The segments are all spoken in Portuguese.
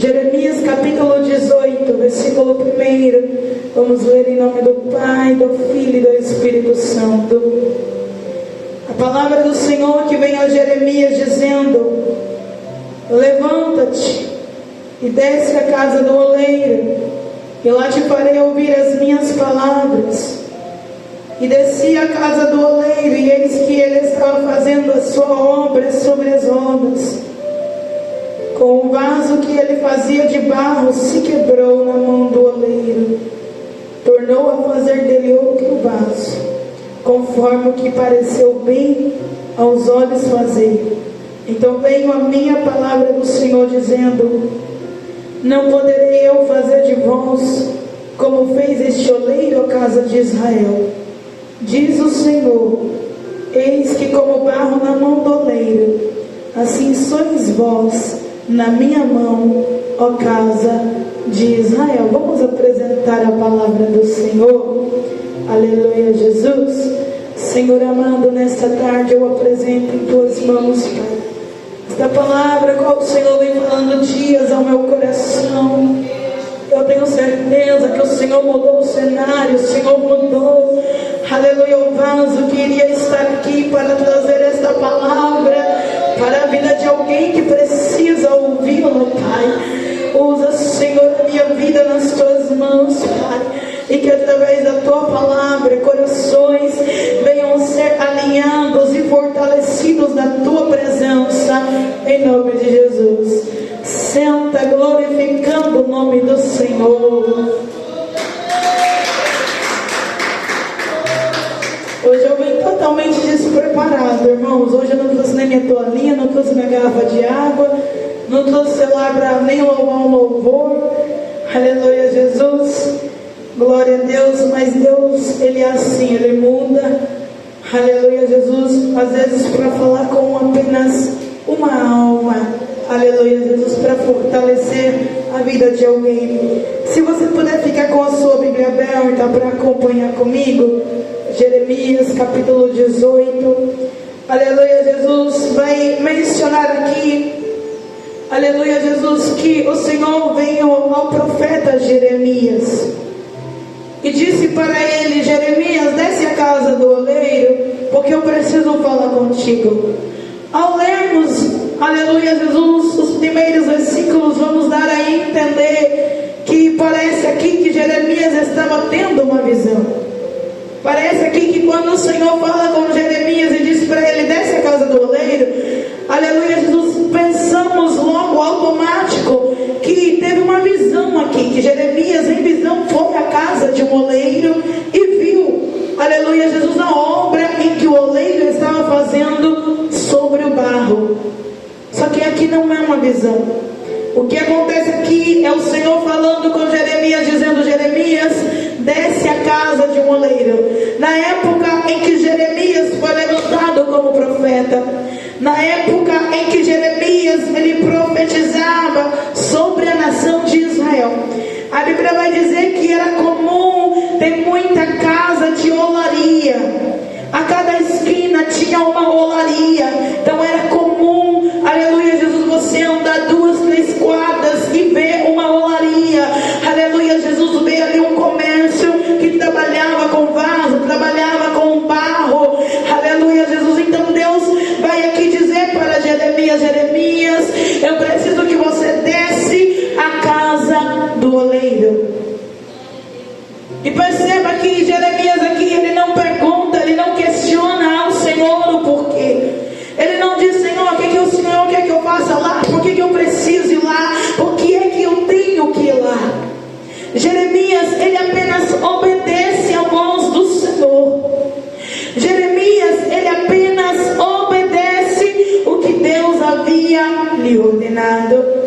Jeremias capítulo 18, versículo 1. Vamos ler em nome do Pai, do Filho e do Espírito Santo. A palavra do Senhor que vem a Jeremias dizendo: levanta-te e desce à casa do oleiro, e lá te farei ouvir as minhas palavras. E desci à casa do oleiro, e eis que ele estava fazendo a sua obra sobre as rodas. Com o vaso que ele fazia de barro se quebrou na mão do oleiro. Tornou a fazer dele outro vaso, conforme o que pareceu bem aos olhos fazer. Então veio a minha palavra do Senhor dizendo: não poderei eu fazer de vós como fez este oleiro à casa de Israel. Diz o Senhor: eis que como barro na mão do oleiro, assim sois vós na minha mão, ó casa de Israel. Vamos apresentar a palavra do Senhor. Aleluia, Jesus. Senhor amado, nesta tarde eu apresento em tuas mãos, Pai, esta palavra qual o Senhor vem falando dias ao meu coração. Eu tenho certeza que o Senhor mudou o cenário, o Senhor mudou, aleluia, o vaso que iria estar aqui para trazer esta palavra para a vida de alguém que precisa ouvi-la, Pai. Usa, Senhor, a minha vida nas tuas mãos, Pai, e que através da tua palavra corações venham ser alinhados e fortalecidos na tua presença, em nome de Jesus. Senta glorificando o nome do Senhor. Hoje eu vim totalmente despreparado, irmãos. Hoje eu não trouxe nem minha toalhinha, não trouxe minha garrafa de água, não trouxe celular para nem louvar um louvor. Aleluia, Jesus. Glória a Deus. Mas Deus, Ele é assim, Ele muda. Aleluia, Jesus. Às vezes para falar com apenas uma alma. Aleluia, Jesus, para fortalecer a vida de alguém. Se você puder ficar com a sua Bíblia aberta para acompanhar comigo, Jeremias capítulo 18. Aleluia, Jesus vai mencionar aqui, aleluia, Jesus, que o Senhor veio ao profeta Jeremias e disse para ele: Jeremias, desce à casa do oleiro, porque eu preciso falar contigo. Ao lermos, aleluia, Jesus, os primeiros versículos, vamos dar a entender que parece aqui que Jeremias estava tendo uma visão. Parece aqui que quando o Senhor fala com Jeremias e diz para ele: desce à casa do oleiro, aleluia, Jesus, pensamos logo automático que teve uma visão aqui, que Jeremias em visão foi à casa de um oleiro e viu, aleluia, Jesus, a obra em que o oleiro estava fazendo sobre o barro. Só que aqui não é uma visão. O que acontece aqui é o Senhor falando com Jeremias, dizendo: Jeremias, desce à casa de um oleiro. Na época em que Jeremias foi levantado como profeta, na época em que Jeremias ele profetizava sobre a nação de Israel, a Bíblia vai dizer que era comum ter muita casa de olaria. A cada esquina tinha uma olaria. Então era comum, aleluia, Jesus, você andar 2, 3 quadras e ver uma olaria. Aleluia, Jesus, ver ali um comércio que trabalhava com vaso, trabalhava com barro. Aleluia, Jesus. Então Deus vai aqui dizer para Jeremias: Jeremias, eu preciso que você desce à casa do oleiro. E perceba que Jeremias aqui, ele não pergunta, ele não questiona ao Senhor o porquê. Ele não diz: Senhor, o que o Senhor quer que eu faça lá? Por que eu preciso ir lá? Por que é que eu tenho que ir lá? Jeremias, ele apenas obedece à voz do Senhor. Jeremias, ele apenas obedece o que Deus havia lhe ordenado.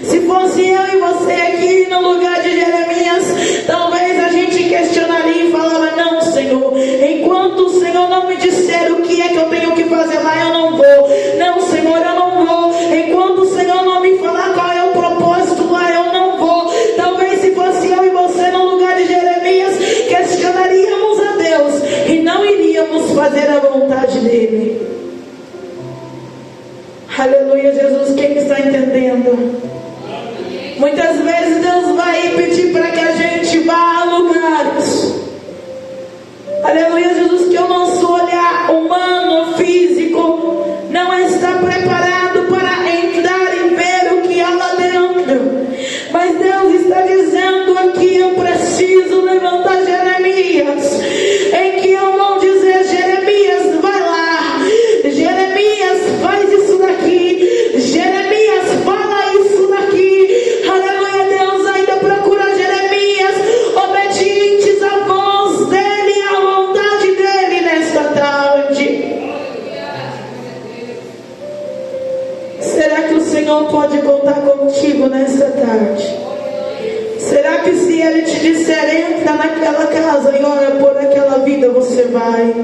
Se fosse eu e você aqui no lugar de Jeremias, talvez a gente questionaria e falava: não, Senhor, enquanto o Senhor não me disser o que é que eu tenho que fazer lá, eu não vou. Não, Senhor, eu não vou. Enquanto o Senhor não me falar qual é o propósito lá, eu não vou. Talvez se fosse eu e você no lugar de Jeremias, questionaríamos a Deus e não iríamos fazer a vontade dele. Aleluia, Jesus, quem está entendendo? Muitas vezes Deus vai pedir para que a gente vá a lugares, aleluia, Jesus, que o nosso olhar humano, físico, não está preparado para entrar e ver o que há lá dentro. Mas Deus está dizendo aqui: eu preciso levantar Jeremias, em que eu vou dizer: Jeremias, vai lá, Jeremias, faz isso daqui, Jeremias, fala isso daqui. Aleluia. Deus ainda procura Jeremias obedientes à voz dele, à vontade dele nesta tarde. Será que o Senhor pode contar contigo nesta tarde? Será que se Ele te disser: entra naquela casa e ora por aquela vida, você vai?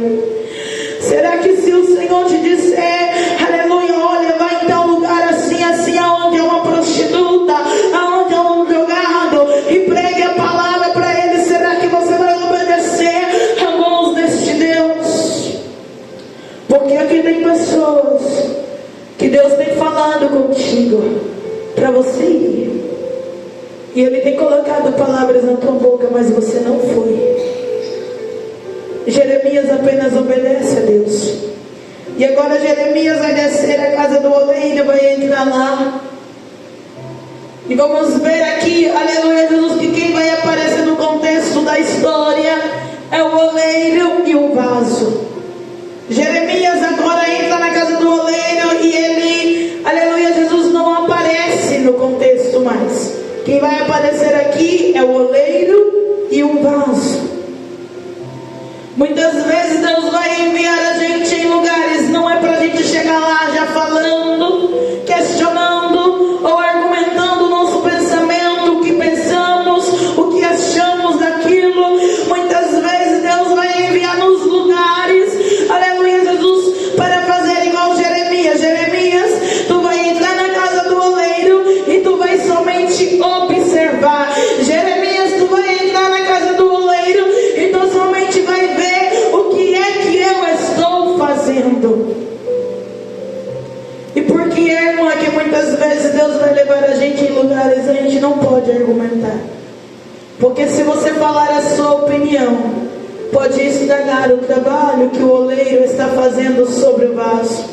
Será que se o Senhor te disser: aleluia, olha, vai em tal lugar assim, assim, aonde é uma prostituta, aonde é um drogado, e pregue a palavra para ele, será que você vai obedecer à voz deste Deus? Porque aqui tem pessoas que Deus tem falado contigo para você ir, e Ele tem colocado palavras na tua boca, mas você não foi. Jeremias apenas obedece a Deus. E agora Jeremias vai descer a casa do oleiro, vai entrar lá. E vamos ver aqui, aleluia, Jesus, que quem vai aparecer no contexto da história é o oleiro e o vaso. Jeremias agora entra na casa do oleiro e ele, aleluia, Jesus, não aparece no contexto mais. Quem vai aparecer aqui é o oleiro e o vaso. Muitas vezes Deus vai enviar a gente em lugares, não é para a gente chegar lá já falando, questionando ou argumentando o nosso pensamento, o que pensamos, o que achamos daquilo. Muitas vezes Deus vai enviar nos lugares, aleluia, Jesus, para fazer igual Jeremias. Jeremias, tu vai entrar na casa do oleiro e tu vai somente observar. Jeremias, tu vai entrar na casa do oleiro e tu somente vai ver o que é que eu estou fazendo. E por que, irmão, é que muitas vezes Deus vai levar a gente em lugares a gente não pode argumentar? Porque se você falar a sua opinião, pode estragar o trabalho que o oleiro está fazendo sobre o vaso.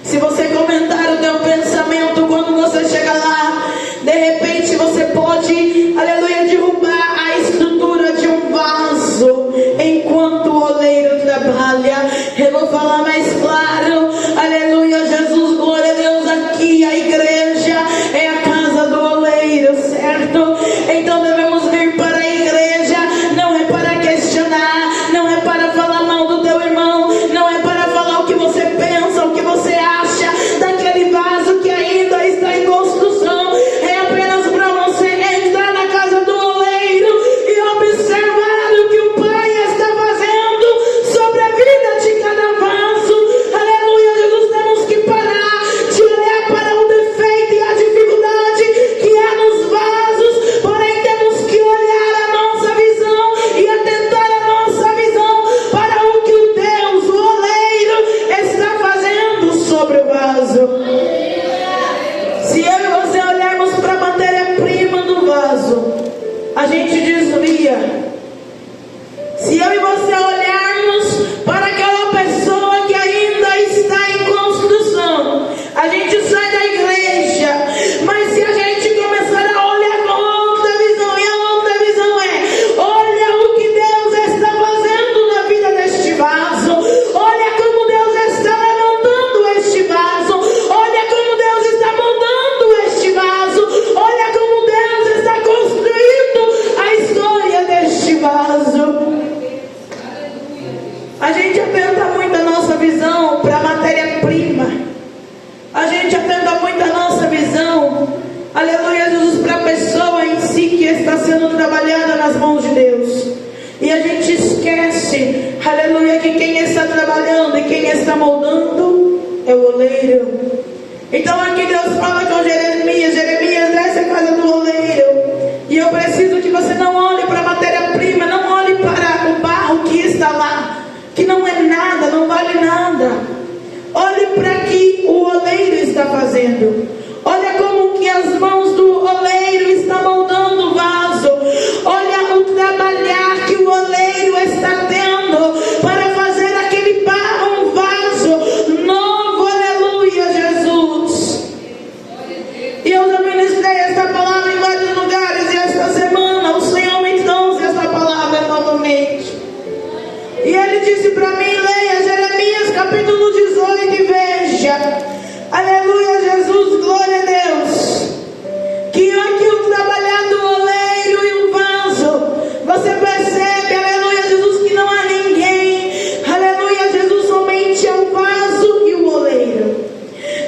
Se você comentar o teu pensamento quando você chega lá, de repente você pode, aleluia, derrubar a estrutura de um vaso enquanto o oleiro trabalha. Eu vou falar mais claro, aleluia, Jesus, glória a Deus. Aqui a igreja é a casa do oleiro, certo? Então devemos vir para a igreja, não é para questionar, não é para falar mal do teu irmão, não é para falar o que você pensa, o que você acha daquele vaso que ainda está em construção. É apenas para você entrar na casa do oleiro e observar o que o Pai está fazendo sobre a vida de cada vaso. Aleluia, Jesus, temos que parar de olhar para o defeito e a dificuldade que há nos vasos, porém temos que olhar a nossa visão e atentar a nossa visão para o que o Deus, o oleiro, está fazendo sobre o vaso. Se eu e você olharmos para a matéria-prima do vaso, a gente desvia. Se eu e você olharmos para aquela pessoa que ainda está em construção, a gente sai da igreja. Mas se a gente começar a olhar com outra visão, e a outra visão é: olha o que Deus está fazendo na vida deste vaso, olha como Deus está levantando este vaso, olha como Deus está moldando este vaso, olha como Deus está construindo a história deste vaso. A gente atenta muito a nossa visão para a matéria-prima. A gente atenta muito a nossa visão, aleluia, Jesus, para a pessoa em si que está sendo trabalhada nas mãos de Deus. E a gente esquece, aleluia, que quem está trabalhando e quem está moldando é o oleiro. Então aqui Deus fala com Jeremias: Jeremias, desce a casa do oleiro. E eu preciso que você não olhe para a matéria-prima, não olhe para o barro que está lá, que não é nada, não vale nada. Olhe para o que o oleiro está fazendo. Olha como que as mãos do oleiro ministrei esta palavra em vários lugares e esta semana o Senhor me trouxe esta palavra novamente. E Ele disse para mim: leia Jeremias capítulo 18 e veja, aleluia, Jesus, glória a Deus, que aqui o trabalhado, o oleiro e o vaso, você percebe, aleluia, Jesus, que não há ninguém, aleluia, Jesus, somente é o vaso e o oleiro.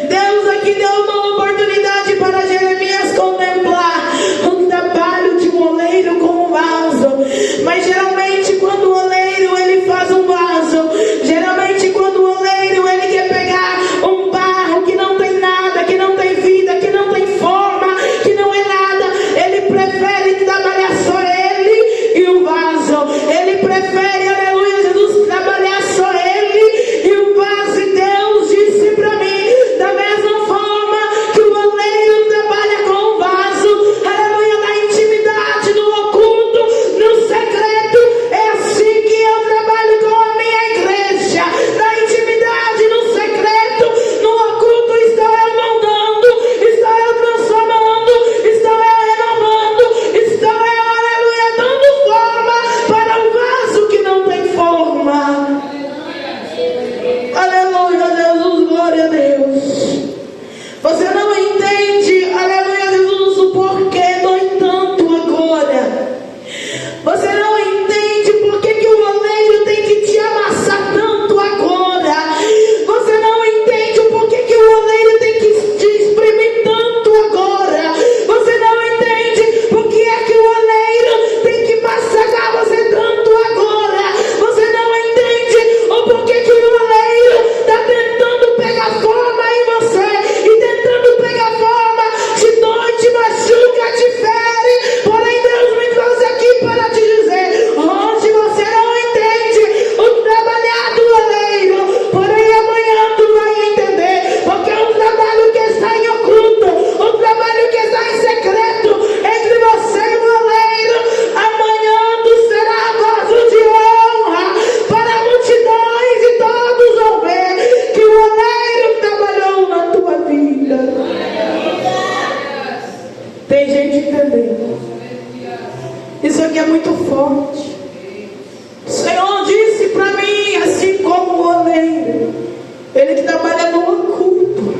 Deus aqui deu uma oportunidade para Jeremias contemplar o trabalho de um oleiro com um vaso. Mas geralmente quando o oleiro ele faz um vaso, geralmente quando o oleiro ele quer pegar um barro que não tem nada, que não tem vida, que não tem forma, que não é nada, ele prefere trabalhar só ele e o vaso. Ele prefere, aleluia, Jesus, trabalhar só ele e o vaso. E Deus disse para mim, da mesma forma que o oleiro trabalha com o vaso, aleluia, na intimidade, no oculto, no secreto, é assim que eu trabalho com a minha igreja. Na intimidade, no secreto, no oculto, estou eu moldando, estou eu transformando, estou eu renovando, estou eu, aleluia, dando forma para um vaso que não tem forma. Aleluia, Jesus, glória a Deus. Você não entende, aleluia, Jesus, o porquê dói tanto agora. Você não entende por que o oleiro tem que te amassar tanto agora. Você não entende o porquê que o oleiro tem que te exprimir tanto agora. Você não entende por que é que o oleiro tem que massacrar você tanto agora. Você não entende o porquê que o oleiro está tentando pegar forma em você e tentando pegar forma, te dói, te machuca, te fere. Porém Deus me trouxe aqui para te dizer, hoje você não entende o trabalhado oleiro, porém amanhã tu vai entender, porque o trabalho que está em oculto, o trabalho que está em secreto entre você e o oleiro, amanhã tu será vaso de honra para multidões e todos vão ver que o oleiro trabalhou na tua vida. Tem gente entendendo. Isso aqui é muito forte. O Senhor disse para mim, assim como o oleiro, ele que trabalha no oculto.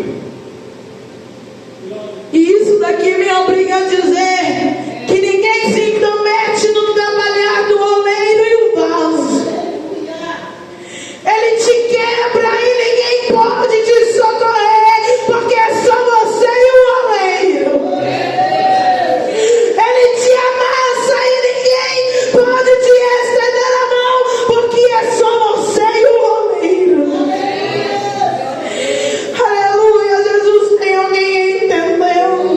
E isso daqui me obriga a dizer que ninguém se intromete no trabalhar do oleiro e o vaso. Ele te quebra e ninguém pode te socorrer, porque é só você e o oleiro. Ele te amassa e ninguém pode te estender a mão, porque é só você e o oleiro. Aleluia, Jesus, tem alguém entendendo?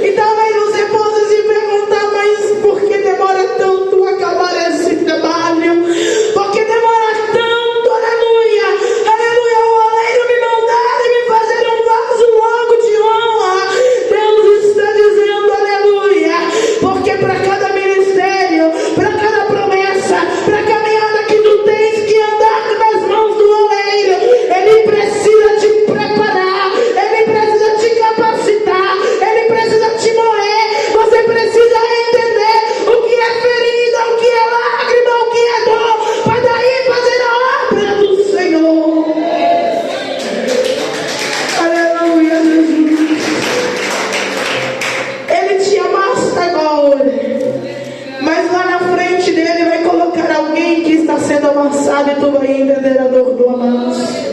E talvez você possa se perguntar, mas por que demora tanto a acabar esse trabalho? Por que demora tanto, aleluia, aleluia, o oleiro me mandar e me fazer um vaso logo de honra? Deus está dizendo, aleluia, porque para cada ministério, para cada promessa, para a caminhada que tu tens que andar nas mãos do oleiro, ele precisa te preparar, ele precisa te capacitar, ele precisa te moer. Você precisa entender o que é ferida, o que é lágrima, o que é dor, para daí fazer a obra do Senhor. Aleluia, Jesus. Ele te amassa agora, mas lá na frente dele vai colocar alguém que está sendo amassado e tu vai entender a dor do amasso.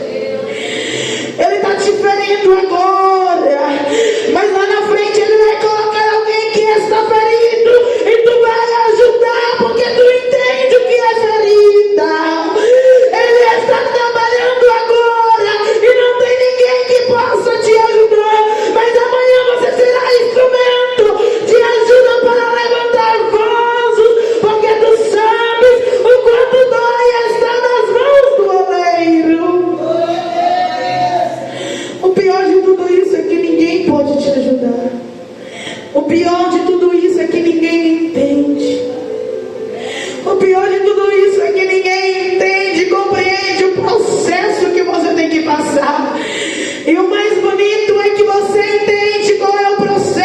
Ele está te ferindo agora, mas lá na frente ele vai colocar alguém que está ferido e tu vai ajudar, porque tu entende o que é ferida. Ele está trabalhando agora e não tem ninguém que possa te ajudar, mas amanhã você será instrumento de ajuda para levantar vasos, porque tu sabes o quanto dói estar nas mãos do oleiro. O pior de tudo isso é que ninguém pode te ajudar. O pior de tudo isso é que ninguém entende. O pior de tudo isso é que ninguém entende, compreende o processo que você tem que passar. E o mais bonito é que você entende qual é o processo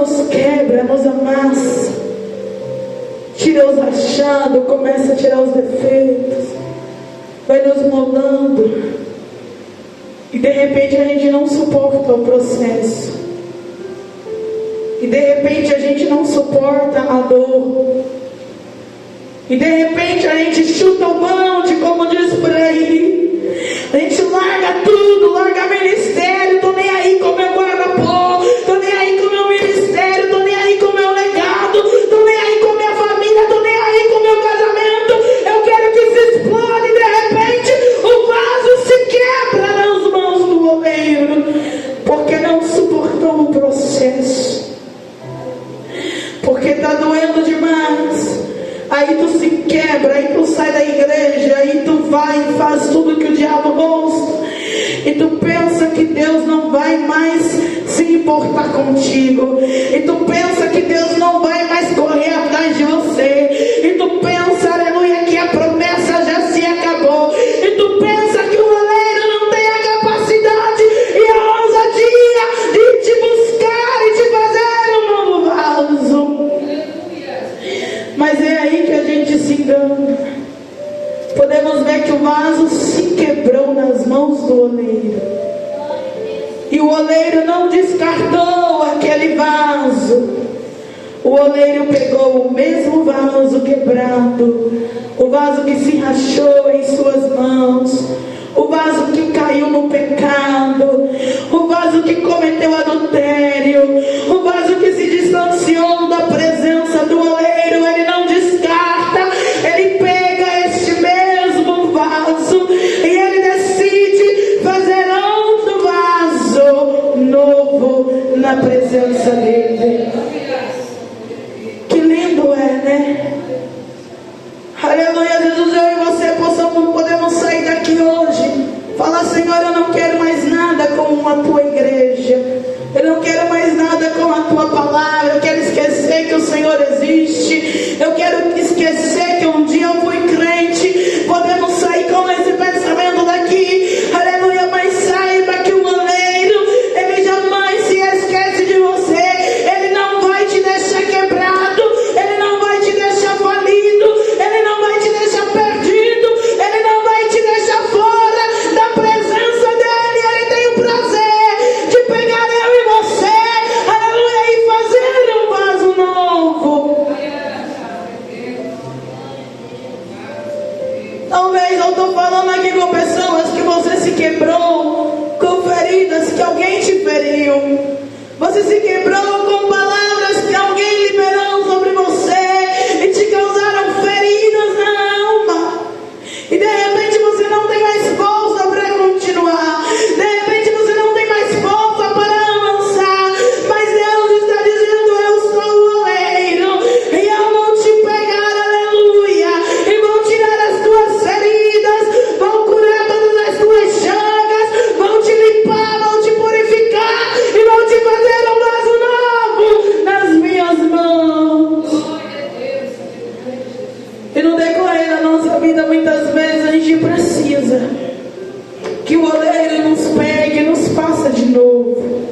nos quebra, nos amassa, tira os achados, começa a tirar os defeitos, vai nos moldando. E de repente a gente não suporta o processo. E de repente a gente não suporta a dor. E de repente a gente chuta o balde, como diz por aí. A gente larga tudo, larga ministério. Tô nem aí com meu guarda-pó, tô nem aí com meu ministério, tô nem aí com meu legado, tô nem aí com minha família, tô nem aí com meu casamento. Eu quero que se explode. De repente o vaso se quebra nas mãos do oleiro, porque não suportou o processo, porque está doendo demais. Aí tu se quebra, aí tu sai da igreja, aí tu vai e faz tudo que o diabo gosta, e tu pensa que Deus não vai mais se importar contigo, e tu pensa que Deus não vai mais correr atrás de você, e tu pensa, aleluia, que a promessa já se acabou, e tu pensa que o oleiro não tem a capacidade e a ousadia de te buscar e te fazer um novo vaso. Mas é aí que a gente se engana. Podemos ver que o vaso se quebrou nas mãos do oleiro, e o oleiro não descartou aquele vaso. O oleiro pegou o mesmo vaso quebrado, o vaso que se rachou em suas mãos, o vaso que caiu no pecado, o vaso que cometeu adultério, o vaso que se distanciou da presença do oleiro. Ele não descarta, ele pega este mesmo vaso e ele decide fazer outro vaso novo na presença dele. Que lindo é, né? Aleluia, Jesus. Eu e você podemos sair daqui hoje, falar: Senhor, eu não quero mais nada com a tua igreja, eu não quero mais nada com a tua palavra, eu quero esquecer que o Senhor existe, eu quero esquecer que um dia eu fui crente. Podemos sair com esse pensamento daqui, aleluia, mas saiba que o oleiro, ele jamais se esquece de você, ele não vai te deixar quebrado, ele não vai te deixar falido, ele não vai te deixar perdido, ele não vai te deixar fora da presença dele. Ele tem o prazer de pegar eu e você, aleluia, e fazer um vaso novo. Talvez eu estou falando aqui com pessoas que você se quebrou com feridas que alguém te feriu, você se quebrou com palavras que alguém liberou sobre você e te causaram feridas na alma, e de repente você não tem mais força para continuar, de repente você não tem mais força para avançar, mas Deus está dizendo: eu sou o oleiro e eu vou te pegar, aleluia, e vou tirar as tuas feridas, vou curar todas as tuas chagas, vou te limpar, vou te purificar e vou te fazer um vaso novo nas minhas mãos. E no decorrer da nossa vida, muitas vezes a gente precisa que o oleiro nos pegue e nos faça de novo.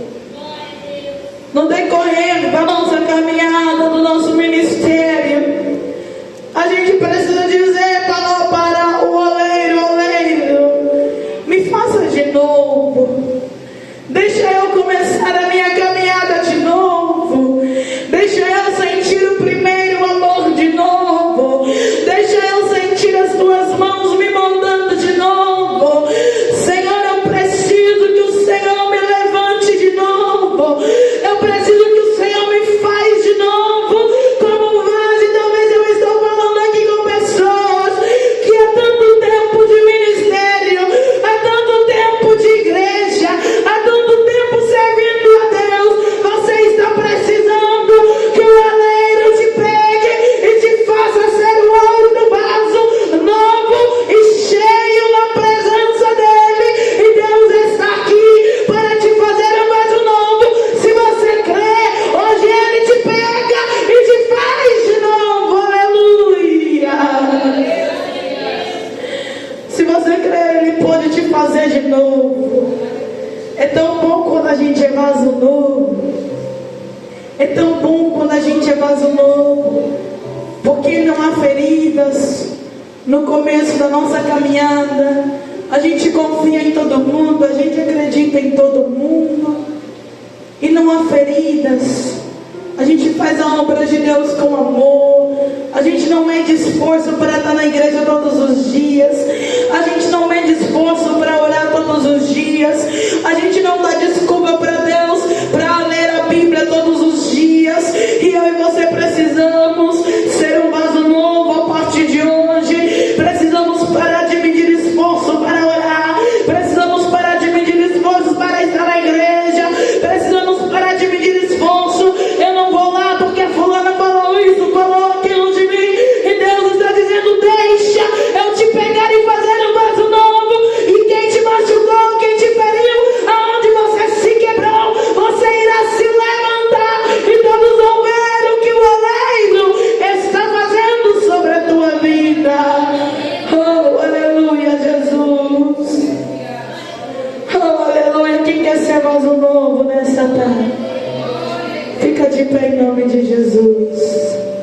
No decorrer da nossa caminhada, do nosso ministério, a gente precisa dizer para o oleiro: oleiro, me faça de novo, deixa eu começar a minha caminhada de novo, deixa eu sentir o primeiro amor de novo, deixa eu sentir as tuas mãos me moldando de novo. Senhor, eu preciso que o Senhor me levante de novo, eu preciso que o Senhor me faz de novo como um vaso. E talvez eu estou falando aqui com pessoas que há tanto tempo de ministério, há tanto tempo de igreja, há tanto tempo servindo a Deus, você está precisando que o oleiro te pegue e te faça ser um outro vaso novo e cheio na presença dele. E Deus está aqui para te fazer um vaso novo. Se você crê, hoje ele te pega e te faz de novo. Aleluia. Se você crê, ele pode te fazer de novo. É tão bom quando a gente é vaso novo. É tão bom quando a gente é vaso novo, porque não há feridas no começo da nossa caminhada. A gente confia em todo mundo, a gente acredita em todo mundo, e não há feridas. A gente faz a obra de Deus com amor. A gente não mede esforço para estar na igreja todos os dias. A gente não mede esforço para orar todos os dias. A gente não dá desculpa para Deus para ler a Bíblia todos os dias. E eu e você precisamos ser um vaso novo a partir de hoje. Precisamos parar de medir esforço para orar. Precisamos parar de medir esforço para estar na igreja. Precisamos parar de medir esforço. Eu não vou lá porque a fulana falou isso, falou aquilo de mim. E Deus está dizendo: deixa eu te pegar e fazer um vaso novo. E quem te machucou, quem te feriu, aonde você se quebrou, você irá se levantar. E todos vão ver o que o oleiro está fazendo sobre a tua vida. Oh, aleluia, Jesus. Oh, aleluia. Quem quer ser vaso novo nessa tarde? Fica de pé em nome de Jesus.